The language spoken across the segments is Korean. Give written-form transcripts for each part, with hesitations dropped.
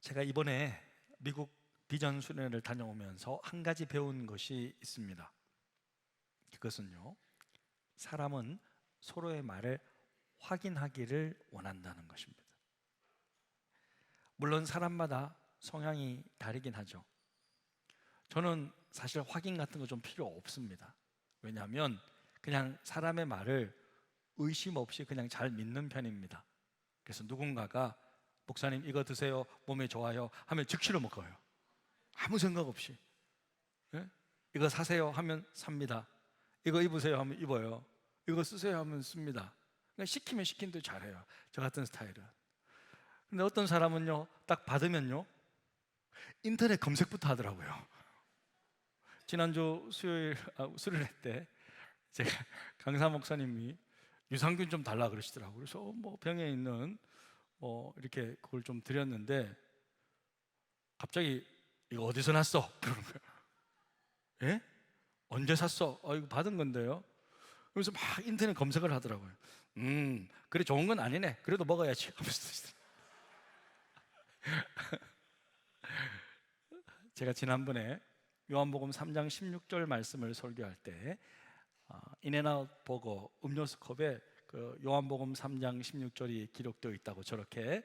제가 이번에 미국 비전 수련회를 다녀오면서 한 가지 배운 것이 있습니다. 그것은요, 사람은 서로의 말을 확인하기를 원한다는 것입니다. 물론 사람마다 성향이 다르긴 하죠. 저는 사실 확인 같은 거 좀 필요 없습니다. 왜냐하면 그냥 사람의 말을 의심 없이 그냥 잘 믿는 편입니다. 그래서 누군가가 목사님 이거 드세요, 몸에 좋아요 하면 즉시로 먹어요. 아무 생각 없이. 예? 이거 사세요 하면 삽니다. 이거 입으세요 하면 입어요. 이거 쓰세요 하면 씁니다. 그냥 시키면 시킨 대로 잘해요. 저 같은 스타일은. 근데 어떤 사람은요, 딱 받으면요 인터넷 검색부터 하더라고요. 지난주 수련회 때 제가 강사 목사님이 유산균 좀 달라 그러시더라고요. 그래서 뭐 병에 있는 이렇게 그걸 좀 드렸는데 갑자기 이거 어디서 났어? 그러는 거예요. 예? 언제 샀어? 이거 받은 건데요. 그래서 막 인터넷 검색을 하더라고요. 그래 좋은 건 아니네. 그래도 먹어야지 하면서 제가 지난번에 요한복음 3장 16절 말씀을 설교할 때 인앤아웃 버거 음료수 컵에 그 요한복음 3장 16절이 기록되어 있다고 저렇게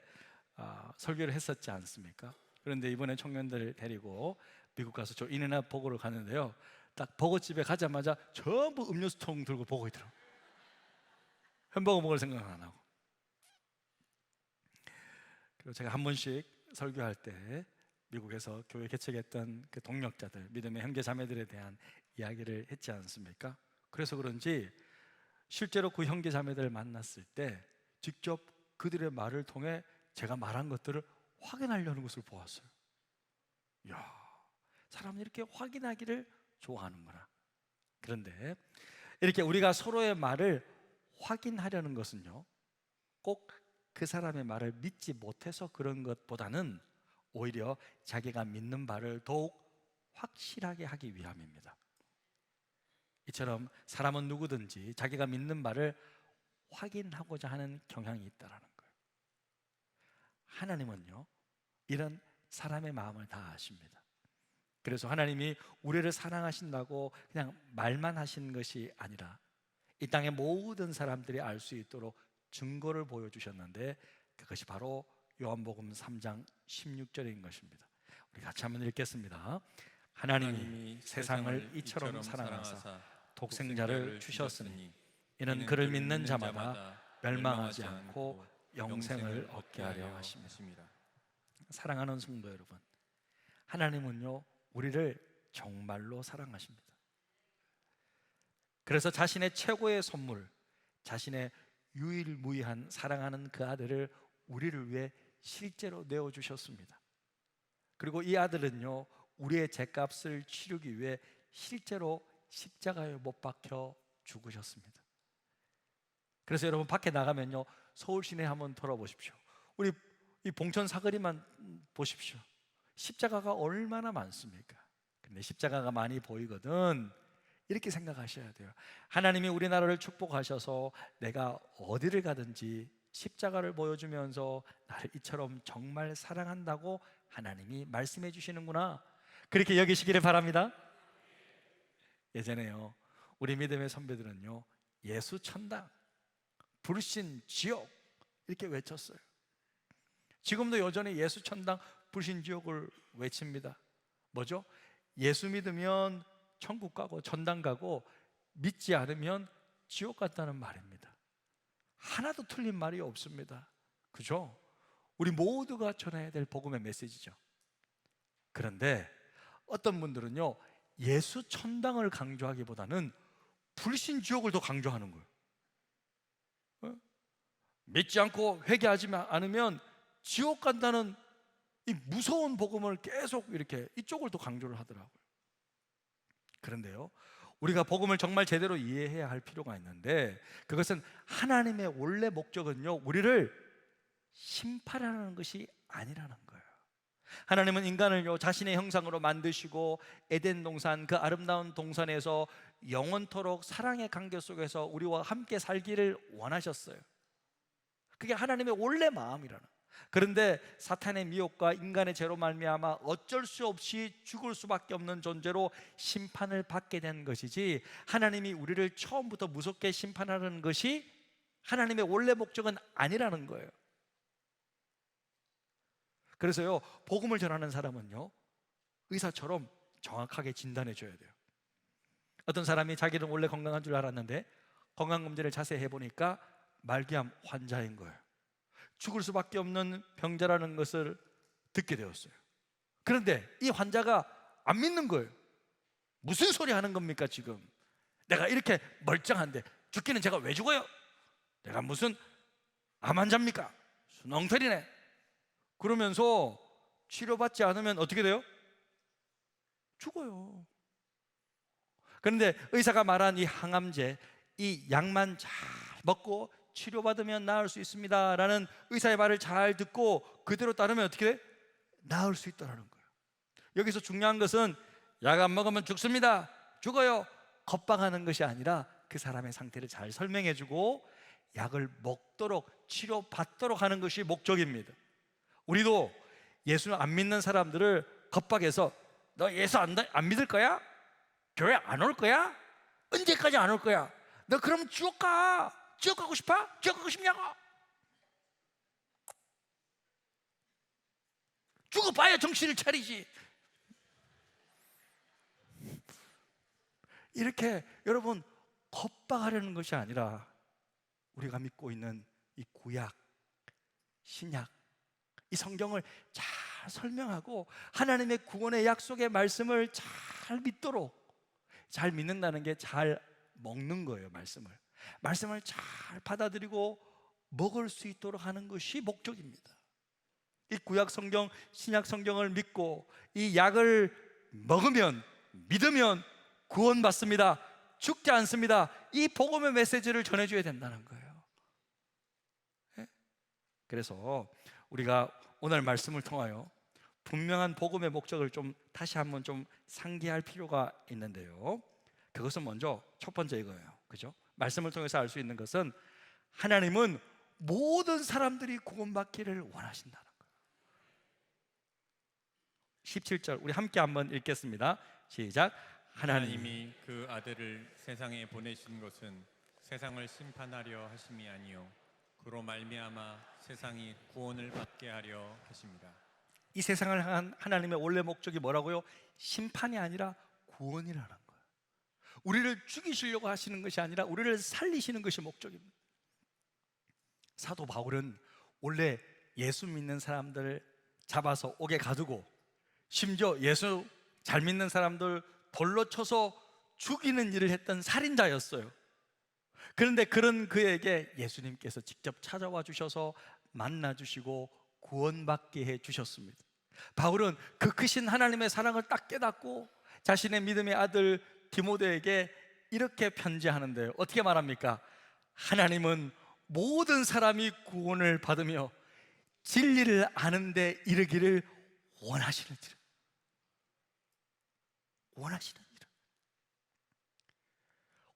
설교를 했었지 않습니까? 그런데 이번에 청년들 데리고 미국 가서 저 인앤아웃 버거를 갔는데요, 딱 버거집에 가자마자 전부 음료수통 들고 보고 있더라고요. 햄버거 먹을 생각 안 하고. 그리고 제가 한 번씩 설교할 때 미국에서 교회 개척했던 그 동력자들, 믿음의 형제 자매들에 대한 이야기를 했지 않습니까? 그래서 그런지 실제로 그 형제 자매들을 만났을 때 직접 그들의 말을 통해 제가 말한 것들을 확인하려는 것을 보았어요. 이야, 사람은 이렇게 확인하기를 좋아하는구나. 그런데 이렇게 우리가 서로의 말을 확인하려는 것은요, 꼭 그 사람의 말을 믿지 못해서 그런 것보다는 오히려 자기가 믿는 바를 더욱 확실하게 하기 위함입니다. 이처럼 사람은 누구든지 자기가 믿는 바를 확인하고자 하는 경향이 있다는 거예요. 하나님은요, 이런 사람의 마음을 다 아십니다. 그래서 하나님이 우리를 사랑하신다고 그냥 말만 하신 것이 아니라 이 땅의 모든 사람들이 알 수 있도록 증거를 보여주셨는데, 그것이 바로 요한복음 3장 16절인 것입니다. 우리 같이 한번 읽겠습니다. 하나님이 세상을 이처럼 사랑하사 독생자를 주셨으니 이는 그를 믿는 자마다 멸망하지 않고 영생을 얻게 하려 하심이라. 사랑하는 성도 여러분, 하나님은요 우리를 정말로 사랑하십니다. 그래서 자신의 최고의 선물, 자신의 유일무이한 사랑하는 그 아들을 우리를 위해 실제로 내어주셨습니다. 그리고 이 아들은요 우리의 죄값을 치르기 위해 실제로 십자가에 못 박혀 죽으셨습니다. 그래서 여러분 밖에 나가면요 서울 시내 한번 돌아보십시오. 우리 이 봉천 사거리만 보십시오. 십자가가 얼마나 많습니까? 근데 십자가가 많이 보이거든 이렇게 생각하셔야 돼요. 하나님이 우리나라를 축복하셔서 내가 어디를 가든지 십자가를 보여주면서 나를 이처럼 정말 사랑한다고 하나님이 말씀해 주시는구나, 그렇게 여기시기를 바랍니다. 예전에요 우리 믿음의 선배들은요 예수 천당, 불신 지옥 이렇게 외쳤어요. 지금도 여전히 예수 천당, 불신 지옥을 외칩니다. 뭐죠? 예수 믿으면 천국 가고 천당 가고 믿지 않으면 지옥 갔다는 말입니다. 하나도 틀린 말이 없습니다. 그죠? 우리 모두가 전해야 될 복음의 메시지죠. 그런데 어떤 분들은요 예수 천당을 강조하기보다는 불신 지옥을 더 강조하는 거예요. 믿지 않고 회개하지 않으면 지옥 간다는 이 무서운 복음을 계속 이렇게 이쪽을 더 강조를 하더라고요. 그런데요 우리가 복음을 정말 제대로 이해해야 할 필요가 있는데, 그것은 하나님의 원래 목적은요 우리를 심판하는 것이 아니라는 거예요. 하나님은 인간을요 자신의 형상으로 만드시고 에덴 동산, 그 아름다운 동산에서 영원토록 사랑의 관계 속에서 우리와 함께 살기를 원하셨어요. 그게 하나님의 원래 마음이라는 거예요. 그런데 사탄의 미혹과 인간의 죄로 말미암아 어쩔 수 없이 죽을 수밖에 없는 존재로 심판을 받게 된 것이지, 하나님이 우리를 처음부터 무섭게 심판하는 것이 하나님의 원래 목적은 아니라는 거예요. 그래서요, 복음을 전하는 사람은요, 의사처럼 정확하게 진단해 줘야 돼요. 어떤 사람이 자기는 원래 건강한 줄 알았는데 건강검진을 자세히 해보니까 말기암 환자인 거예요. 죽을 수밖에 없는 병자라는 것을 듣게 되었어요. 그런데 이 환자가 안 믿는 거예요. 무슨 소리 하는 겁니까 지금? 내가 이렇게 멀쩡한데 죽기는 제가 왜 죽어요? 내가 무슨 암 환자입니까? 순엉터리네. 그러면서 치료받지 않으면 어떻게 돼요? 죽어요. 그런데 의사가 말한 이 항암제, 이 약만 잘 먹고 치료받으면 나을 수 있습니다 라는 의사의 말을 잘 듣고 그대로 따르면 어떻게 돼? 나을 수 있다는 거예요. 여기서 중요한 것은 약 안 먹으면 죽습니다, 죽어요, 겁박하는 것이 아니라 그 사람의 상태를 잘 설명해 주고 약을 먹도록 치료받도록 하는 것이 목적입니다. 우리도 예수 안 믿는 사람들을 겁박해서 너 예수 안 믿을 거야? 교회 안 올 거야? 언제까지 안 올 거야? 너 그럼 지옥 가. 지옥 가고 싶어? 지옥 가고 싶냐고? 죽어봐야 정신을 차리지. 이렇게 여러분 겁박하려는 것이 아니라 우리가 믿고 있는 이 구약, 신약, 이 성경을 잘 설명하고 하나님의 구원의 약속의 말씀을 잘 믿도록, 잘 믿는다는 게 잘 먹는 거예요. 말씀을 잘 받아들이고 먹을 수 있도록 하는 것이 목적입니다. 이 구약 성경, 신약 성경을 믿고 이 약을 먹으면, 믿으면 구원받습니다, 죽지 않습니다, 이 복음의 메시지를 전해줘야 된다는 거예요. 그래서 우리가 오늘 말씀을 통하여 분명한 복음의 목적을 좀 다시 한번 좀 상기할 필요가 있는데요, 그것은 먼저 첫 번째 이거예요. 그죠? 말씀을 통해서 알 수 있는 것은 하나님은 모든 사람들이 구원받기를 원하신다는 거예요. 17절 우리 함께 한번 읽겠습니다. 시작. 하나님이 그 아들을 세상에 보내신 것은 세상을 심판하려 하심이 아니요 그로 말미암아 세상이 구원을 받게 하려 하십니다. 이 세상을 향한 하나님의 원래 목적이 뭐라고요? 심판이 아니라 구원이라는 거예요. 우리를 죽이시려고 하시는 것이 아니라 우리를 살리시는 것이 목적입니다. 사도 바울은 원래 예수 믿는 사람들을 잡아서 옥에 가두고 심지어 예수 잘 믿는 사람들 돌로 쳐서 죽이는 일을 했던 살인자였어요. 그런데 그런 그에게 예수님께서 직접 찾아와 주셔서 만나 주시고 구원받게 해 주셨습니다. 바울은 그 크신 하나님의 사랑을 딱 깨닫고 자신의 믿음의 아들 디모데에게 이렇게 편지하는데요, 어떻게 말합니까? 하나님은 모든 사람이 구원을 받으며 진리를 아는 데 이르기를 원하시는지라.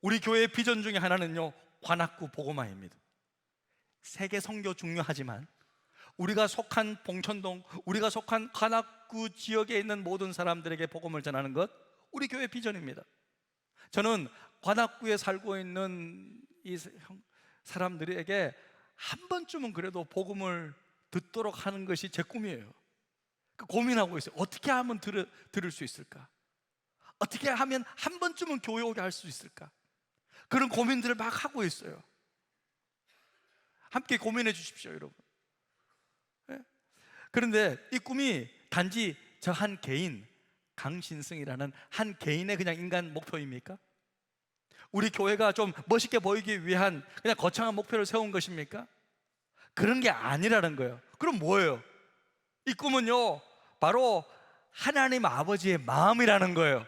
우리 교회의 비전 중에 하나는요, 관악구 복음화입니다. 세계 선교 중요하지만 우리가 속한 봉천동, 우리가 속한 관악구 지역에 있는 모든 사람들에게 복음을 전하는 것, 우리 교회 비전입니다. 저는 관악구에 살고 있는 이 사람들에게 한 번쯤은 그래도 복음을 듣도록 하는 것이 제 꿈이에요. 고민하고 있어요. 어떻게 하면 들을 수 있을까? 어떻게 하면 한 번쯤은 교회 오게 할 수 있을까? 그런 고민들을 막 하고 있어요. 함께 고민해 주십시오, 여러분. 네? 그런데 이 꿈이 단지 저 한 개인, 강신승이라는 한 개인의 그냥 인간 목표입니까? 우리 교회가 좀 멋있게 보이기 위한 그냥 거창한 목표를 세운 것입니까? 그런 게 아니라는 거예요. 그럼 뭐예요? 이 꿈은요, 바로 하나님 아버지의 마음이라는 거예요.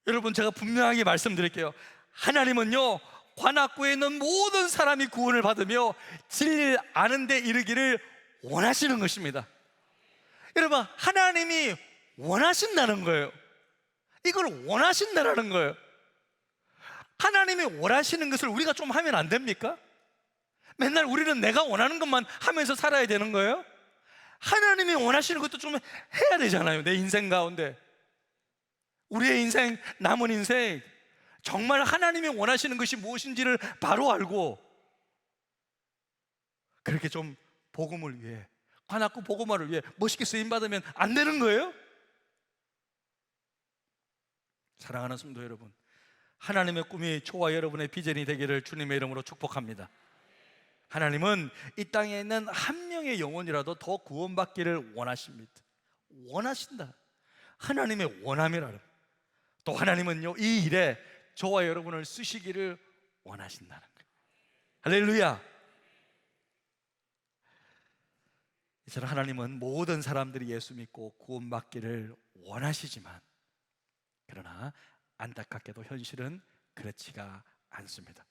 여러분, 제가 분명하게 말씀드릴게요. 하나님은요, 관악구에 있는 모든 사람이 구원을 받으며 진리를 아는 데 이르기를 원하시는 것입니다. 여러분, 하나님이 원하신다는 거예요. 이걸 원하신다는 거예요. 하나님이 원하시는 것을 우리가 좀 하면 안 됩니까? 맨날 우리는 내가 원하는 것만 하면서 살아야 되는 거예요? 하나님이 원하시는 것도 좀 해야 되잖아요. 내 인생 가운데, 우리의 인생, 남은 인생, 정말 하나님이 원하시는 것이 무엇인지를 바로 알고 그렇게 좀 복음을 위해, 관악구 복음화를 위해 멋있게 쓰임받으면 안 되는 거예요? 사랑하는 성도 여러분, 하나님의 꿈이 저와 여러분의 비전이 되기를 주님의 이름으로 축복합니다. 하나님은 이 땅에 있는 한 명의 영혼이라도 더 구원받기를 원하십니다. 원하신다. 하나님의 원함이라는. 또 하나님은요, 이 일에 저와 여러분을 쓰시기를 원하신다는 거예요. 할렐루야. 이처럼 하나님은 모든 사람들이 예수 믿고 구원받기를 원하시지만, 그러나 안타깝게도 현실은 그렇지가 않습니다.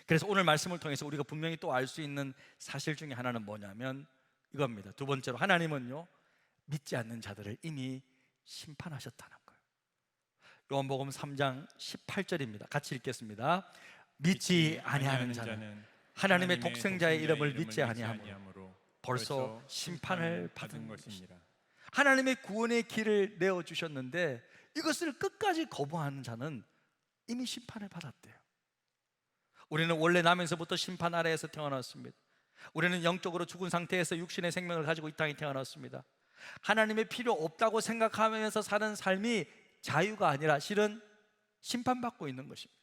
그래서 오늘 말씀을 통해서 우리가 분명히 또 알 수 있는 사실 중에 하나는 뭐냐면 이겁니다. 두 번째로, 하나님은요, 믿지 않는 자들을 이미 심판하셨다는 거예요. 요한복음 3장 18절입니다. 같이 읽겠습니다. 믿지 아니하는 자는 하나님의 독생자의 이름을 믿지 아니하므로 벌써 심판을 받은 것입니다. 하나님의 구원의 길을 내어주셨는데 이것을 끝까지 거부하는 자는 이미 심판을 받았대요. 우리는 원래 나면서부터 심판 아래에서 태어났습니다. 우리는 영적으로 죽은 상태에서 육신의 생명을 가지고 이 땅에 태어났습니다. 하나님의 필요 없다고 생각하면서 사는 삶이 자유가 아니라 실은 심판받고 있는 것입니다.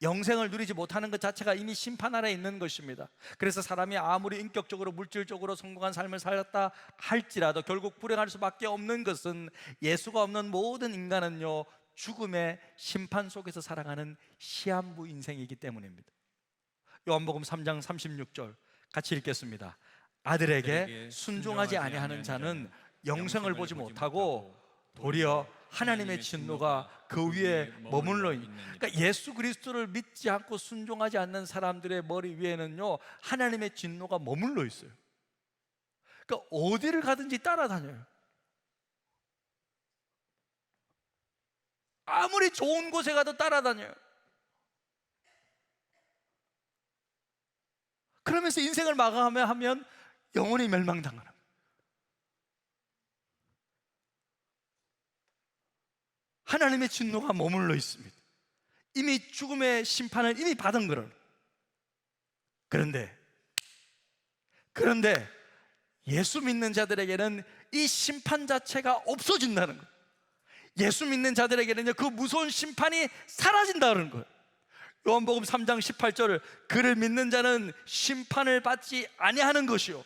영생을 누리지 못하는 것 자체가 이미 심판 아래에 있는 것입니다. 그래서 사람이 아무리 인격적으로 물질적으로 성공한 삶을 살았다 할지라도 결국 불행할 수밖에 없는 것은, 예수가 없는 모든 인간은요, 죽음의 심판 속에서 살아가는 시한부 인생이기 때문입니다. 요한복음 3장 36절 같이 읽겠습니다. 아들에게 순종하지 아니하는 자는 영생을 보지 못하고 도리어 하나님의 진노가 그 위에 머물러 있는. 그러니까 예수 그리스도를 믿지 않고 순종하지 않는 사람들의 머리 위에는요, 하나님의 진노가 머물러 있어요. 그러니까 어디를 가든지 따라다녀요. 아무리 좋은 곳에 가도 따라다녀요. 그러면서 인생을 마감하면 영원히 멸망당하는 거예요. 하나님의 진노가 머물러 있습니다. 이미 죽음의 심판을 이미 받은 거는. 그런데 예수 믿는 자들에게는 이 심판 자체가 없어진다는 거예요. 예수 믿는 자들에게는요, 그 무서운 심판이 사라진다는 거예요. 요한복음 3장 18절, 그를 믿는 자는 심판을 받지 아니하는 것이요.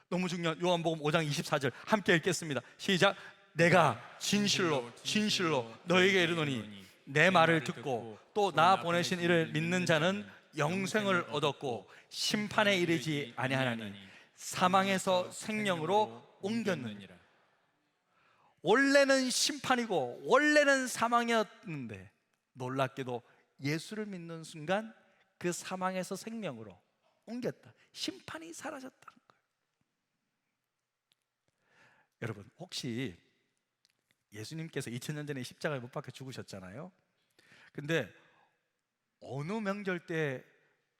너무 중요한 요한복음 5장 24절 함께 읽겠습니다. 시작. 내가 진실로 너에게 이르노니 내 말을 듣고 또 나 보내신 이를 믿는 자는 영생을 얻었고 심판에 이르지 아니하나니 사망에서 생명으로 옮겼느니라. 원래는 심판이고 원래는 사망이었는데 놀랍게도 예수를 믿는 순간 그 사망에서 생명으로 옮겼다. 심판이 사라졌다는 거예요. 여러분, 혹시 예수님께서 2000년 전에 십자가에 못 박혀 죽으셨잖아요. 근데 어느 명절 때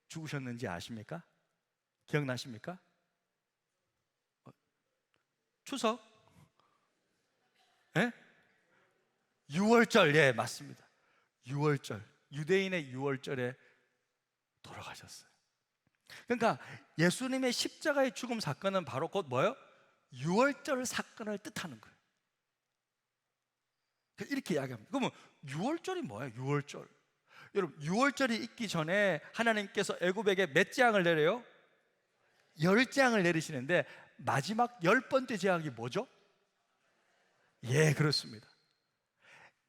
죽으셨는지 아십니까? 기억나십니까? 추석? 예? 6월절, 예, 맞습니다. 6월절, 유대인의 6월절에 돌아가셨어요. 그러니까 예수님의 십자가의 죽음 사건은 바로 곧 뭐예요? 6월절 사건을 뜻하는 거예요. 이렇게 이야기합니다. 그러면 6월절이 뭐예요? 6월절. 여러분, 6월절이 있기 전에 하나님께서 애굽에게 몇 재앙을 내려요? 10재앙을 내리시는데 마지막 10번째 재앙이 뭐죠? 예, 그렇습니다.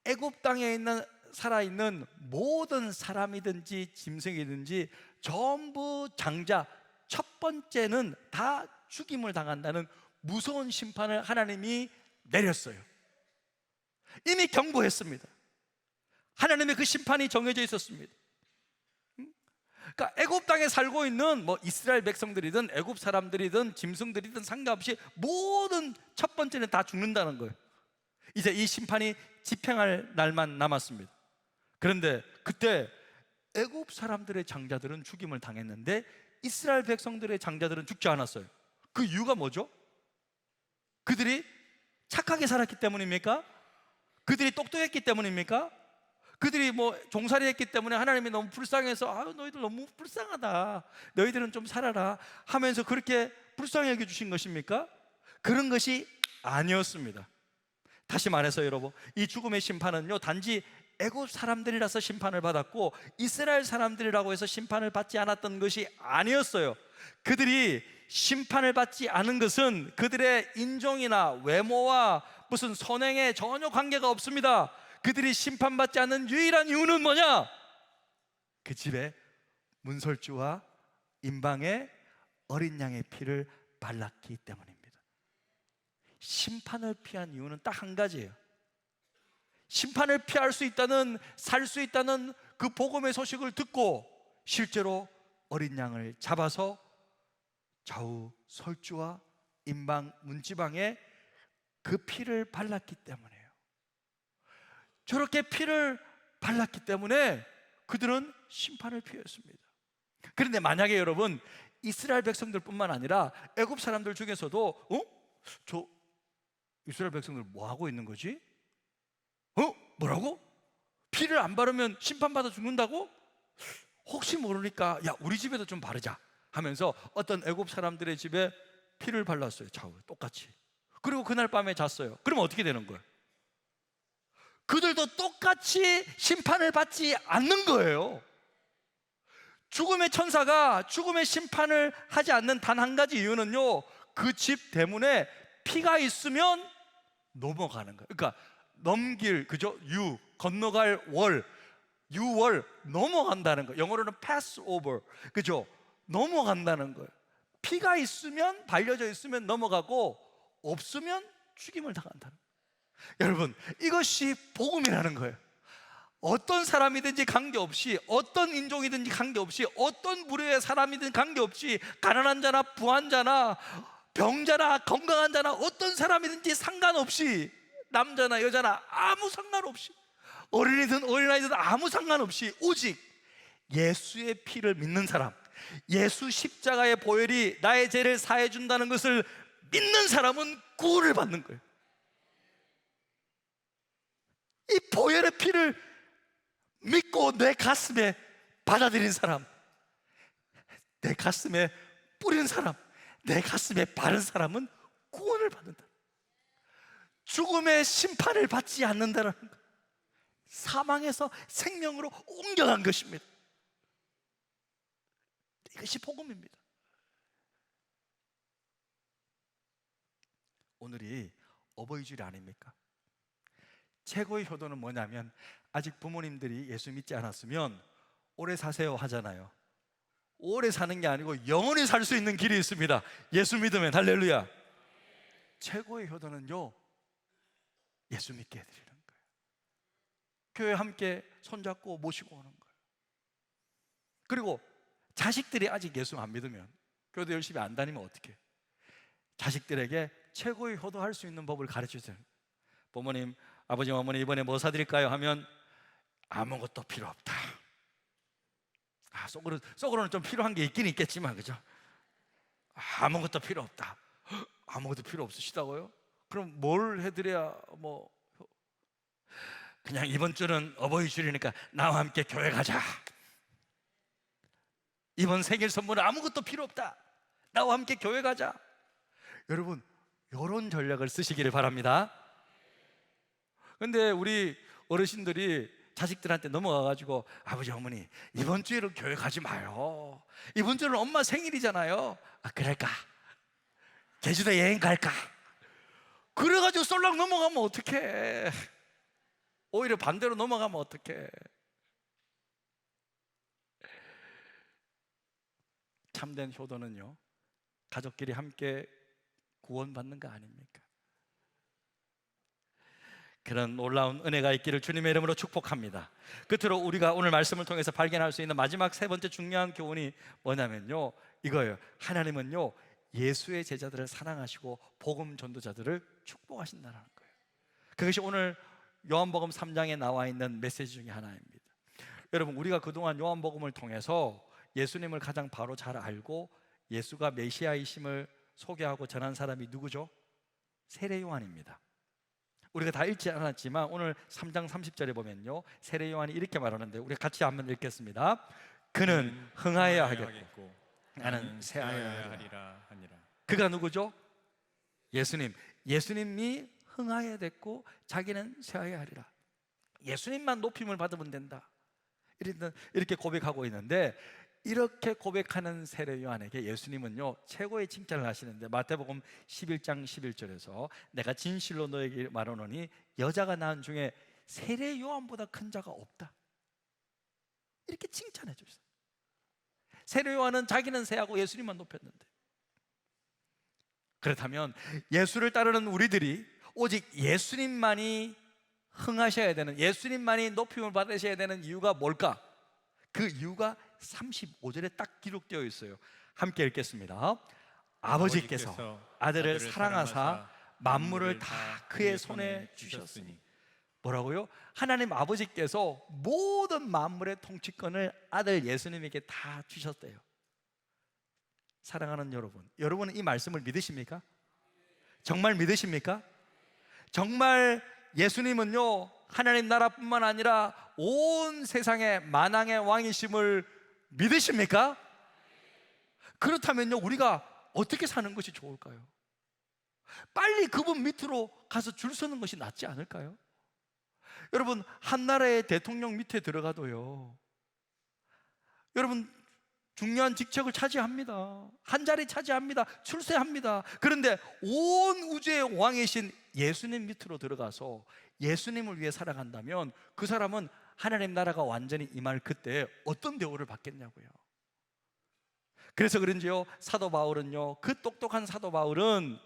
애굽 땅에 있는 살아있는 모든 사람이든지 짐승이든지 전부 장자, 첫 번째는 다 죽임을 당한다는 무서운 심판을 하나님이 내렸어요. 이미 경고했습니다. 하나님의 그 심판이 정해져 있었습니다. 그러니까 애굽 땅에 살고 있는 뭐 이스라엘 백성들이든 애굽 사람들이든 짐승들이든 상관없이 모든 첫 번째는 다 죽는다는 거예요. 이제 이 심판이 집행할 날만 남았습니다. 그런데 그때 애굽 사람들의 장자들은 죽임을 당했는데 이스라엘 백성들의 장자들은 죽지 않았어요. 그 이유가 뭐죠? 그들이 착하게 살았기 때문입니까? 그들이 똑똑했기 때문입니까? 그들이 뭐 종살이 했기 때문에 하나님이 너무 불쌍해서 아유 너희들 너무 불쌍하다, 너희들은 좀 살아라 하면서 그렇게 불쌍히 여겨주신 것입니까? 그런 것이 아니었습니다. 다시 말해서 여러분, 이 죽음의 심판은요 단지 애굽 사람들이라서 심판을 받았고 이스라엘 사람들이라고 해서 심판을 받지 않았던 것이 아니었어요. 그들이 심판을 받지 않은 것은 그들의 인종이나 외모와 무슨 선행에 전혀 관계가 없습니다. 그들이 심판받지 않는 유일한 이유는 뭐냐? 그 집에 문설주와 임방의 어린 양의 피를 발랐기 때문입니다. 심판을 피한 이유는 딱 한 가지예요. 심판을 피할 수 있다는, 살 수 있다는 그 복음의 소식을 듣고 실제로 어린 양을 잡아서 좌우 설주와 임방 문지방에 그 피를 발랐기 때문이에요. 저렇게 피를 발랐기 때문에 그들은 심판을 피했습니다. 그런데 만약에 여러분, 이스라엘 백성들뿐만 아니라 애굽 사람들 중에서도 저 이스라엘 백성들 뭐 하고 있는 거지? 뭐라고? 피를 안 바르면 심판받아 죽는다고? 혹시 모르니까 야 우리 집에도 좀 바르자 하면서 어떤 애굽 사람들의 집에 피를 발랐어요. 좌우 똑같이. 그리고 그날 밤에 잤어요. 그러면 어떻게 되는 거예요? 그들도 똑같이 심판을 받지 않는 거예요. 죽음의 천사가 죽음의 심판을 하지 않는 단 한 가지 이유는요, 그 집 대문에 피가 있으면 넘어가는 거예요. 그러니까 넘길, 그죠? 건너갈 월, 유월, 넘어간다는 거예요. 영어로는 pass over, 그죠? 넘어간다는 거예요. 피가 있으면, 발려져 있으면 넘어가고 없으면 죽임을 당한다는 거예요. 여러분, 이것이 복음이라는 거예요. 어떤 사람이든지 관계없이, 어떤 인종이든지 관계없이, 어떤 부류의 사람이든 관계없이, 가난한 자나 부한 자나 병자나 건강한 자나 어떤 사람이든지 상관없이, 남자나 여자나 아무 상관없이, 어린이든 어린아이든 아무 상관없이 오직 예수의 피를 믿는 사람, 예수 십자가의 보혈이 나의 죄를 사해 준다는 것을 믿는 사람은 구원을 받는 거예요. 이 보혈의 피를 믿고 내 가슴에 받아들인 사람, 내 가슴에 뿌린 사람, 내 가슴에 바른 사람은 구원을 받는다. 죽음의 심판을 받지 않는다는 것, 사망에서 생명으로 옮겨간 것입니다. 이것이 복음입니다. 오늘이 어버이주일 아닙니까? 최고의 효도는 뭐냐면, 아직 부모님들이 예수 믿지 않았으면 오래 사세요 하잖아요. 오래 사는 게 아니고 영원히 살 수 있는 길이 있습니다. 예수 믿으면. 할렐루야. 최고의 효도는요, 예수 믿게 해드리는 거예요. 교회 함께 손잡고 모시고 오는 거예요. 그리고 자식들이 아직 예수 안 믿으면, 교도 열심히 안 다니면 어떡해? 자식들에게 최고의 효도할 수 있는 법을 가르쳐주세요. 부모님, 아버지, 어머니 이번에 뭐 사드릴까요? 하면 아무것도 필요 없다. 속으로는 좀 필요한 게 있긴 있겠지만, 그죠? 아무것도 필요 없다. 아무것도 필요 없으시다고요? 그럼 뭘 해드려야 그냥 이번 주는 어버이주일이니까 나와 함께 교회 가자. 이번 생일 선물은 아무것도 필요 없다. 나와 함께 교회 가자. 여러분, 이런 전략을 쓰시기를 바랍니다. 근데 우리 어르신들이 자식들한테 넘어가가지고 아버지 어머니 이번 주에는 교회 가지 마요. 이번 주는 엄마 생일이잖아요. 아 그럴까? 제주도 여행 갈까? 그래가지고 쏠락 넘어가면 어떡해? 오히려 반대로 넘어가면 어떡해? 참된 효도는요, 가족끼리 함께 구원받는 거 아닙니까? 그런 놀라운 은혜가 있기를 주님의 이름으로 축복합니다. 끝으로 우리가 오늘 말씀을 통해서 발견할 수 있는 마지막 세 번째 중요한 교훈이 뭐냐면요, 이거예요. 하나님은요, 예수의 제자들을 사랑하시고 복음 전도자들을 축복하신다는 거예요. 그것이 오늘 요한복음 3장에 나와 있는 메시지 중에 하나입니다. 여러분, 우리가 그동안 요한복음을 통해서 예수님을 가장 바로 잘 알고 예수가 메시아이심을 소개하고 전한 사람이 누구죠? 세례 요한입니다. 우리가 다 읽지 않았지만 오늘 3장 30절에 보면요, 세례 요한이 이렇게 말하는데, 우리 같이 한번 읽겠습니다. 그는 흥하여야 하겠고 나는 쇠하여야 하리라. 하니라. 그가 누구죠? 예수님. 예수님이 흥하여야 됐고 자기는 쇠하여야 하리라. 예수님만 높임을 받으면 된다, 이렇게 고백하고 있는데, 이렇게 고백하는 세례 요한에게 예수님은요 최고의 칭찬을 하시는데, 마태복음 11장 11절에서 내가 진실로 너에게 말하노니 여자가 낳은 중에 세례 요한보다 큰 자가 없다, 이렇게 칭찬해 주셨어요. 세례 요한은 자기는 쇠하고 예수님만 높였는데, 그렇다면 예수를 따르는 우리들이 오직 예수님만이 흥하셔야 되는, 예수님만이 높임을 받으셔야 되는 이유가 뭘까? 그 이유가 35절에 딱 기록되어 있어요. 함께 읽겠습니다. 아버지께서 아들을 사랑하사 만물을 다 그의 손에 주셨으니. 뭐라고요? 하나님 아버지께서 모든 만물의 통치권을 아들 예수님에게 다 주셨대요. 사랑하는 여러분, 여러분은 이 말씀을 믿으십니까? 정말 믿으십니까? 정말 예수님은요 하나님 나라뿐만 아니라 온 세상의 만왕의 왕이심을 믿으십니까? 그렇다면요 우리가 어떻게 사는 것이 좋을까요? 빨리 그분 밑으로 가서 줄 서는 것이 낫지 않을까요? 여러분, 한 나라의 대통령 밑에 들어가도요, 여러분 중요한 직책을 차지합니다. 한 자리 차지합니다. 출세합니다. 그런데 온 우주의 왕이신 예수님 밑으로 들어가서 예수님을 위해 살아간다면 그 사람은 하나님 나라가 완전히 임할 그때 어떤 대우를 받겠냐고요. 그래서 그런지요 사도 바울은요, 그 똑똑한 사도 바울은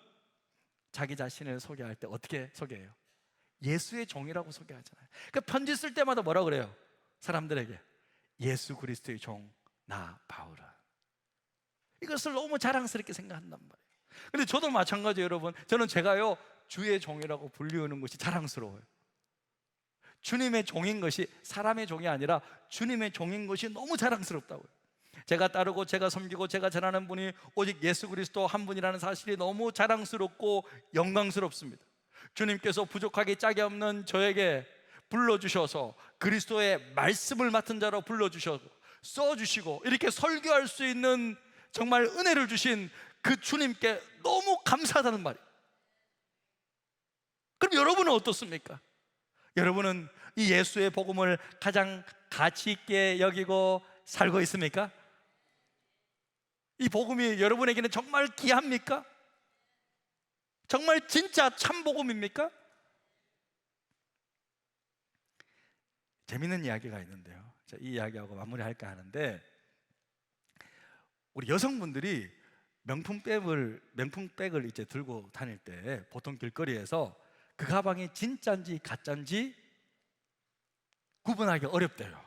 자기 자신을 소개할 때 어떻게 소개해요? 예수의 종이라고 소개하잖아요. 그러니까 편지 쓸 때마다 뭐라 그래요? 사람들에게 예수 그리스도의 종 나 바울은. 이것을 너무 자랑스럽게 생각한단 말이에요. 근데 저도 마찬가지예요. 여러분, 저는 제가요 주의 종이라고 불리우는 것이 자랑스러워요. 주님의 종인 것이, 사람의 종이 아니라 주님의 종인 것이 너무 자랑스럽다고요. 제가 따르고 제가 섬기고 제가 전하는 분이 오직 예수 그리스도 한 분이라는 사실이 너무 자랑스럽고 영광스럽습니다. 주님께서 부족하기 짝이 없는 저에게 불러주셔서 그리스도의 말씀을 맡은 자로 불러주셔서 써주시고 이렇게 설교할 수 있는 정말 은혜를 주신 그 주님께 너무 감사하다는 말이에요. 그럼 여러분은 어떻습니까? 여러분은 이 예수의 복음을 가장 가치 있게 여기고 살고 있습니까? 이 복음이 여러분에게는 정말 귀합니까? 정말 진짜 참 복음입니까? 재밌는 이야기가 있는데요, 이 이야기하고 마무리할까 하는데, 우리 여성분들이 명품백을 이제 들고 다닐 때 보통 길거리에서 그 가방이 진짜인지 가짜인지 구분하기 어렵대요.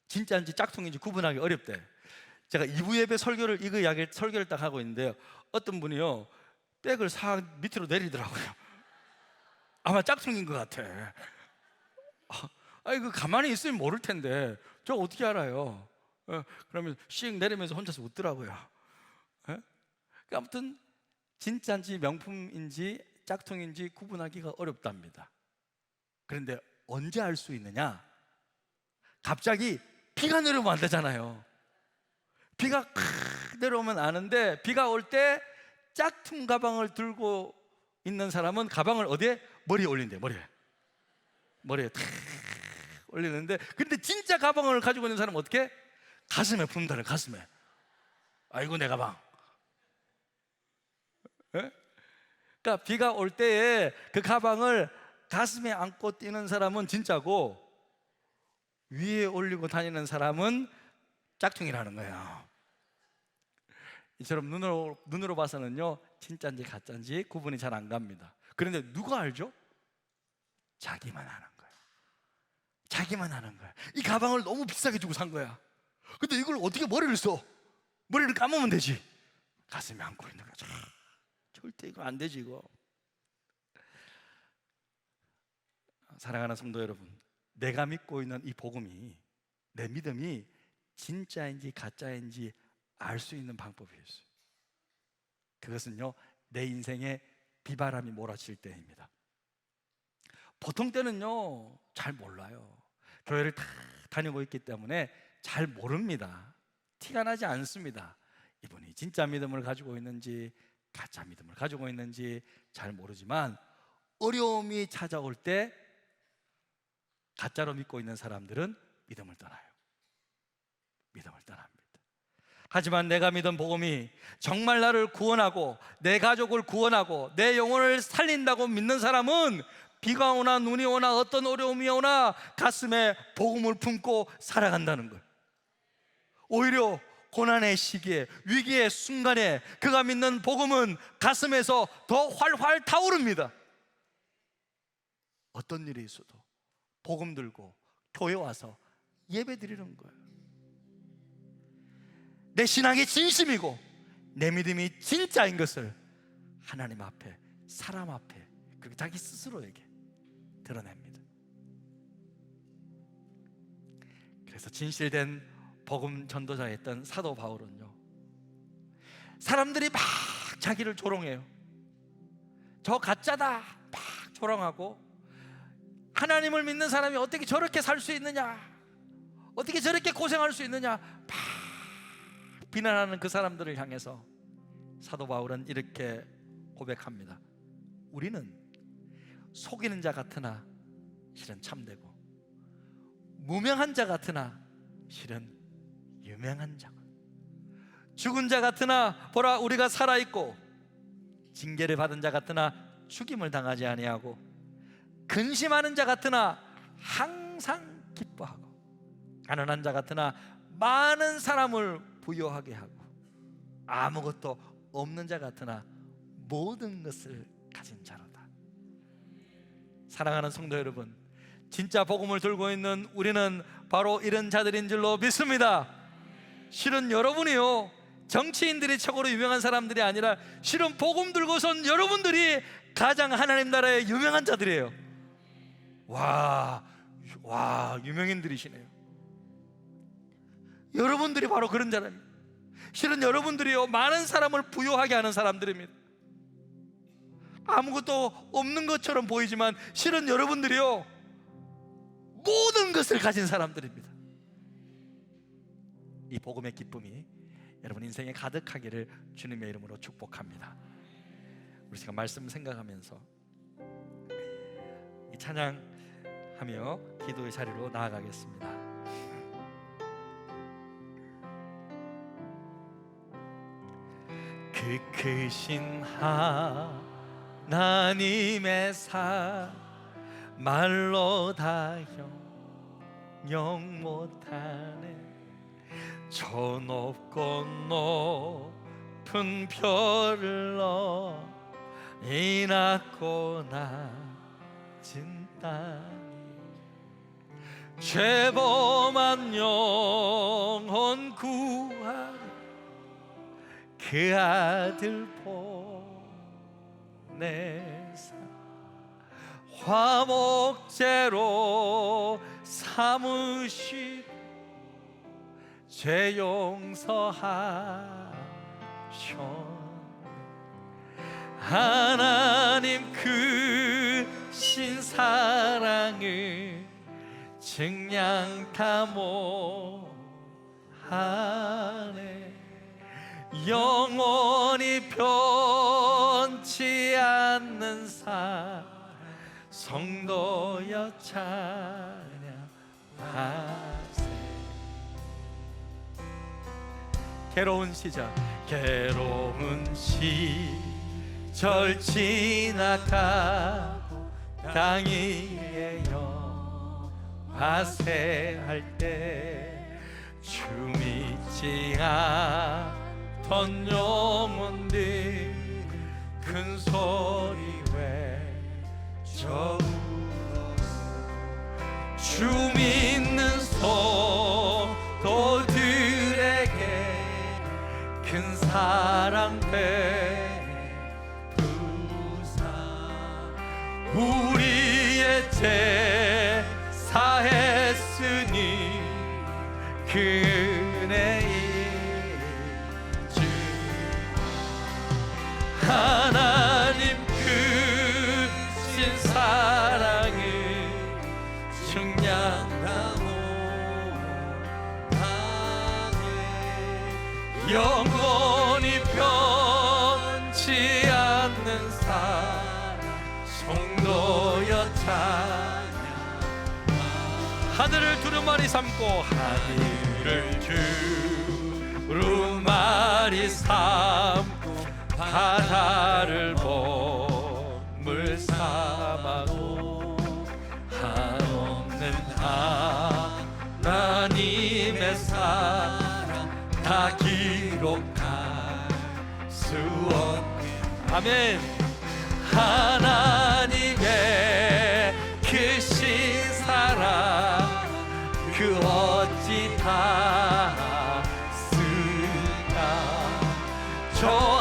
진짜인지 짝퉁인지 구분하기 어렵대. 제가 2부 예배 설교를 딱 하고 있는데요, 어떤 분이요 백을 싹 밑으로 내리더라고요. 아마 짝퉁인 것 같아. 아니 그 가만히 있으면 모를 텐데 저 어떻게 알아요? 그러면 씩 내리면서 혼자서 웃더라고요. 아무튼 진짜인지 명품인지 짝퉁인지 구분하기가 어렵답니다. 그런데 언제 알 수 있느냐? 갑자기 비가 내려오면 안 되잖아요. 비가 내려오면 아는데, 비가 올 때 짝퉁 가방을 들고 있는 사람은 가방을 어디에? 머리에 올린대. 머리에 탁 올리는데, 근데 진짜 가방을 가지고 있는 사람은 어떻게? 가슴에 품다는, 가슴에. 아이고 내 가방. 그러니까 비가 올 때에 그 가방을 가슴에 안고 뛰는 사람은 진짜고 위에 올리고 다니는 사람은 짝퉁이라는 거예요. 이처럼 눈으로 봐서는요 진짜인지 가짜인지 구분이 잘 안 갑니다. 그런데 누가 알죠? 자기만 아는 거예요. 자기만 아는 거예요. 이 가방을 너무 비싸게 주고 산 거야. 근데 이걸 어떻게 머리를 써? 머리를 감으면 되지. 가슴에 안고 있는 거야. 절대 이거 안 되지 이거. 사랑하는 성도 여러분, 내가 믿고 있는 이 복음이 내 믿음이 진짜인지 가짜인지 알 수 있는 방법이 있어요. 그것은요, 내 인생에 비바람이 몰아칠 때입니다. 보통 때는요 잘 몰라요. 교회를 다 다니고 있기 때문에 잘 모릅니다. 티가 나지 않습니다. 이분이 진짜 믿음을 가지고 있는지 가짜 믿음을 가지고 있는지 잘 모르지만, 어려움이 찾아올 때 가짜로 믿고 있는 사람들은 믿음을 떠나요. 믿음을 떠납니다. 하지만 내가 믿은 복음이 정말 나를 구원하고 내 가족을 구원하고 내 영혼을 살린다고 믿는 사람은 비가 오나 눈이 오나 어떤 어려움이 오나 가슴에 복음을 품고 살아간다는 거예요. 오히려 고난의 시기에, 위기의 순간에 그가 믿는 복음은 가슴에서 더 활활 타오릅니다. 어떤 일이 있어도 복음 들고 교회 와서 예배 드리는 거예요. 내 신앙이 진심이고 내 믿음이 진짜인 것을 하나님 앞에, 사람 앞에, 그리고 자기 스스로에게 드러냅니다. 그래서 진실된 복음 전도자였던 사도 바울은요, 사람들이 막 자기를 조롱해요. 저 가짜다 막 조롱하고, 하나님을 믿는 사람이 어떻게 저렇게 살 수 있느냐, 어떻게 저렇게 고생할 수 있느냐 막 비난하는 그 사람들을 향해서 사도 바울은 이렇게 고백합니다. 우리는 속이는 자 같으나 실은 참되고, 무명한 자 같으나 실은 유명한 자고, 죽은 자 같으나 보라 우리가 살아있고, 징계를 받은 자 같으나 죽임을 당하지 아니하고, 근심하는 자 같으나 항상 기뻐하고, 가난한 자 같으나 많은 사람을 부유하게 하고, 아무것도 없는 자 같으나 모든 것을 가진 자로다. 사랑하는 성도 여러분, 진짜 복음을 들고 있는 우리는 바로 이런 자들인 줄로 믿습니다. 실은 여러분이요, 정치인들이 최고로 유명한 사람들이 아니라 실은 복음 들고선 여러분들이 가장 하나님 나라의 유명한 자들이에요. 와, 유명인들이시네요. 여러분들이 바로 그런 자랍니다. 실은 여러분들이요, 많은 사람을 부유하게 하는 사람들입니다. 아무것도 없는 것처럼 보이지만 실은 여러분들이요, 모든 것을 가진 사람들입니다. 이 복음의 기쁨이 여러분 인생에 가득하기를 주님의 이름으로 축복합니다. 우리 지금 말씀 생각하면서 이 찬양하며 기도의 자리로 나아가겠습니다. 그 크신 하나님의 사 말로 다 형용 못하네. 저 높고 높은 별을 넣어 이 낮고 낮은 땅이 죄범한 영혼 구하리 그 아들 보내사 화목제로 삼으시고 죄 용서하셨네. 하나님 크신 사랑을 증량 다 못하네. 영원히 변치 않는 사 성도여 찬양하세. 괴로운 시절 지나가고 땅 위에 영화세할 때 주 믿지 않던 영혼들 큰 소리 외쳐 주 믿는 성도들에게 큰 사랑 베푸사 우리의 제사했으니 영원히 변치 않는 사랑 성도여 찬양. 하늘을 두루마리 삼고 하늘을 두루마리 삼고 바다를 보물 삼아도 한없는 하나님의 사랑 다 기록할 수 없네. 아멘. 하나님의 크신 사랑 그 어찌 다 쓸까. 저